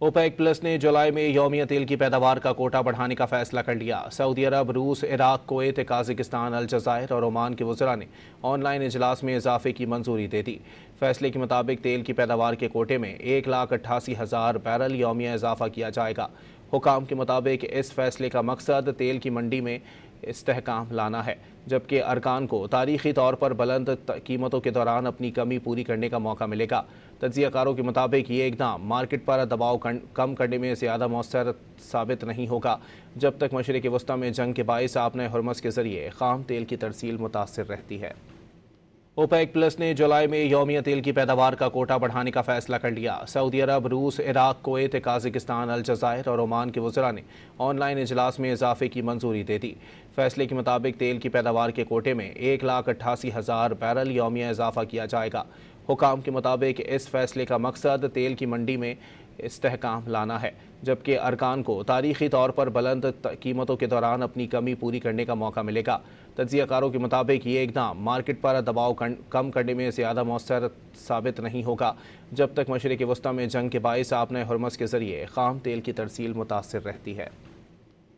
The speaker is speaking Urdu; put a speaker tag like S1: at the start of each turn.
S1: اوپیک پلس نے جولائی میں یومیہ تیل کی پیداوار کا کوٹا بڑھانے کا فیصلہ کر لیا۔ سعودی عرب، روس، عراق، کویت، قازقستان، الجزائر اور عمان کے وزراء نے آن لائن اجلاس میں اضافے کی منظوری دے دی۔ فیصلے کے مطابق تیل کی پیداوار کے کوٹے میں 1,88,000 بیرل یومیہ اضافہ کیا جائے گا۔ حکام کے مطابق اس فیصلے کا مقصد تیل کی منڈی میں استحکام لانا ہے، جبکہ ارکان کو تاریخی طور پر بلند قیمتوں کے دوران اپنی کمی پوری کرنے کا موقع ملے گا۔ تجزیہ کاروں کے مطابق یہ اقدام مارکیٹ پر دباؤ کم کرنے میں زیادہ مؤثر ثابت نہیں ہوگا جب تک مشرق وسطیٰ میں جنگ کے باعث آبنۂ ہرمز کے ذریعے خام تیل کی ترسیل متاثر رہتی ہے۔ اوپیک پلس نے جولائی میں یومیہ تیل کی پیداوار کا کوٹا بڑھانے کا فیصلہ کر لیا۔ سعودی عرب، روس، عراق، کویت، قازقستان، الجزائر اور عمان کے وزراء نے آن لائن اجلاس میں اضافے کی منظوری دے دی۔ فیصلے کے مطابق تیل کی پیداوار کے کوٹے میں 1,88,000 بیرل یومیہ اضافہ کیا جائے گا۔ حکام کے مطابق اس فیصلے کا مقصد تیل کی منڈی میں استحکام لانا ہے، جبکہ ارکان کو تاریخی طور پر بلند قیمتوں کے دوران اپنی کمی پوری کرنے کا موقع ملے گا۔ تجزیہ کاروں کے مطابق یہ اقدام مارکیٹ پر دباؤ کم کرنے میں زیادہ مؤثر ثابت نہیں ہوگا جب تک مشرق وسطیٰ میں جنگ کے باعث آبنۂ ہرمز کے ذریعے خام تیل کی ترسیل متاثر رہتی ہے۔